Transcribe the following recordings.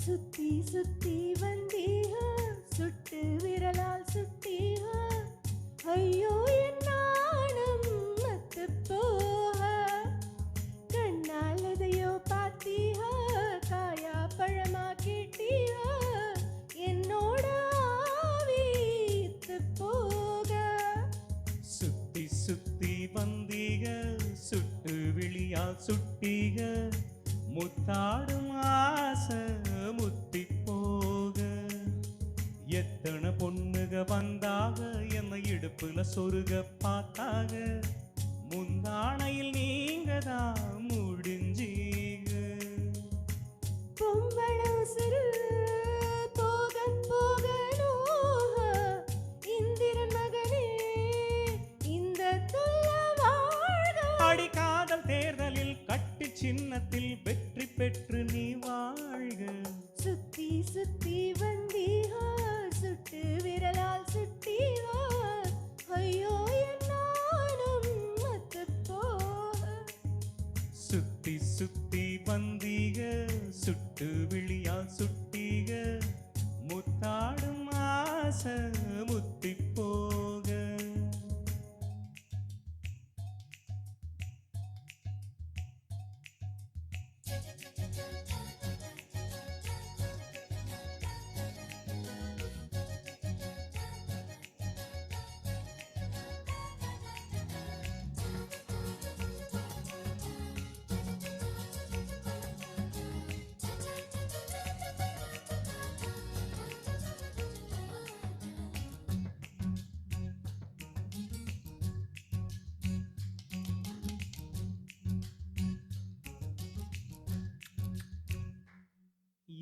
சுத்தி சுத்தி வந்தீக சுட்டு விரலால் சுட்டீக ஐயோ என் நாணம் மத்து போக கண்ணால் எதையோ பார்த்தீக காயா பழமா கேட்டீக என்னோட ஆவித்து போக சுத்தி சுத்தி வந்தீக சுட்டு விழியால் சுட்டீக முத்தாடும் ஆசை முத்தி போக எத்தனை பொண்ணுக வந்தாக என்னை இடுப்புல சொருக பார்த்தாக முந்தானையில் நீங்க தான் முடிஞ்சீங்க பொம்பள உசுரு போக போக நோக இந்திரன் மகனே இந்த தொல்ல வாழ்க அடி காதல் தேர்தலில் கட்டி சின்னத்தில் வெற்றி பெற்று நீ வாழ்க சுத்தி சுத்தி வந்தீகா சுட்டு விரலால் சுட்டீகா ஐயோ என் நாணம் மத்து போக சுத்தி சுத்தி வந்தீக சுட்டு விழியால் சுட்டீக முத்தாடும் ஆசை முத்தி போக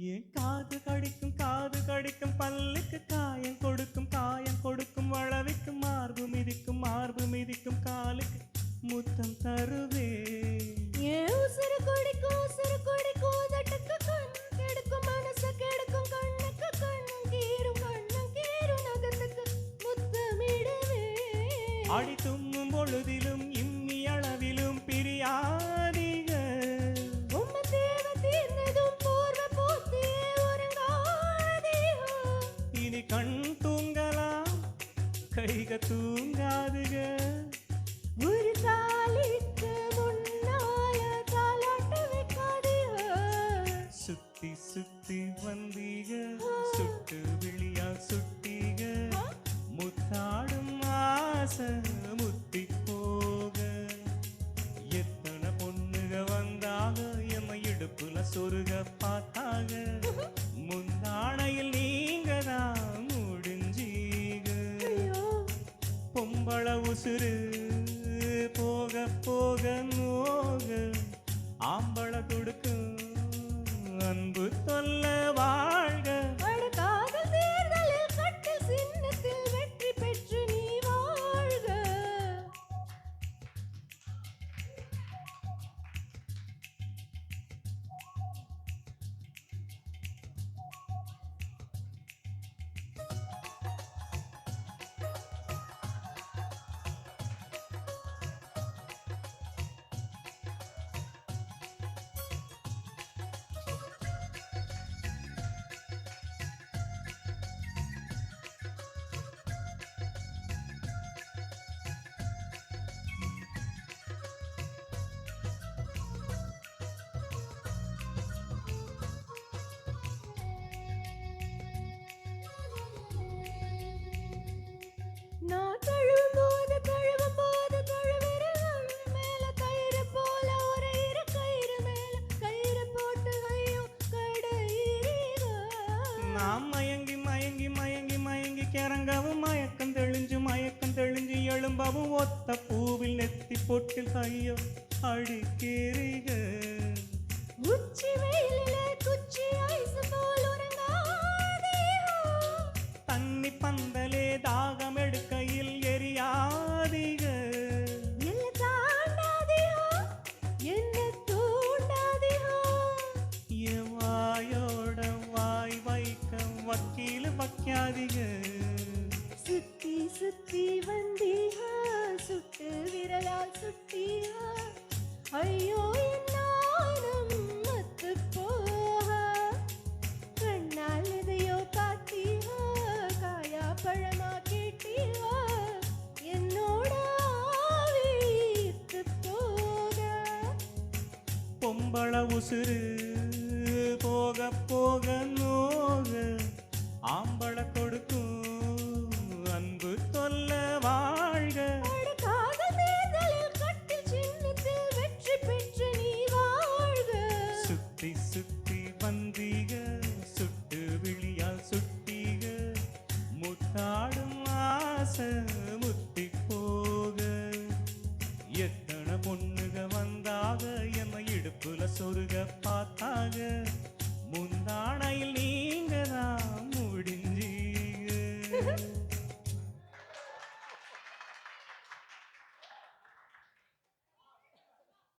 ஏன் காது கடிக்கும் பல்லுக்கு காயம் கொடுக்கும் வளவிக்கும் மார்பு மிதிக்கும் காலுக்கு முத்தம் தருவே ஏன் உசுறு கொடிக்கும் தட்டுக்கு கண் கெடுக்கும் மனசு கெடுக்கும் கண்ணுக்கு கண்ணும் கீரும் நகத்துக்கு முத்தமிடவே அடி தும்மும் பொழுதிலும் இம்மி அளவிலும் பிரியாதீக உம்ம தேவை தீர்ந்ததும் போர்வ போத்தி உறங்காதீக இனி கண் தூங்கலாம் கைக தூங்காதுக ஒரு தாலிக்கு முன்னால தாலாட்ட வைக்காதீக சுத்தி சுத்தி வந்தீக சுட்டு விழியா சுட்டீக முத்தாடும் ஆசை முத்தி போக எத்தனை பொண்ணுக வந்தாக எம்ம இடுப்புல சொருக பார்த்தாக முந்தானையில் நீங்க தான் முடிஞ்சீக ஐயோ பொம்பள உசுறு போக போக நோக ஆம்பள கொடுக்கும் அன்பு தொல்ல வாழ்க அட காதல் தேர்தலில் கட்டு சின்னத்தில் வெற்றி பெற்று நீ வாழ்க நான் தழுவும் போது தழுவிரல் மேல கயிறு போல ஒரு இரு கயிறு மேல கயிறு போட்டு ஐயோ கடையிறீங்க நாம் மயங்கி கிறங்கவும் மயக்கம் தெளிஞ்சு எழும்பவும் ஒத்த பூவில் நெத்தி பொட்டில் ஐயோ அடிக்கிறீக உச்சி வெயிலிலே குச்சி ஐஸ் போல் உறங்காதீங்க தண்ணி பந்தலே தாகம் எடுக்கையில் எரியாதீக என்ன தாண்டாதீங்க என்ன தூண்டாதீங்க என் வாயோட வாய் வைக்க வக்கீல் வைக்காதீக சுத்தி சுத்தி வந்தீங்க சுட்டு விரலால் சுட்டீங்க ஐயோ என்ன உசுறு போக போக நோக ஆம்பள கொடுக்கும் அன்பு தொல்ல வாழ்க. அட காதல் தேர்தலில் கட்டில் சின்னத்தில் வெற்றி பெற்று நீ வாழ்க. சுத்தி சுத்தி வந்தீக சுட்டு விழியால் சுட்டீக முத்தாடும் ஆசை முத்து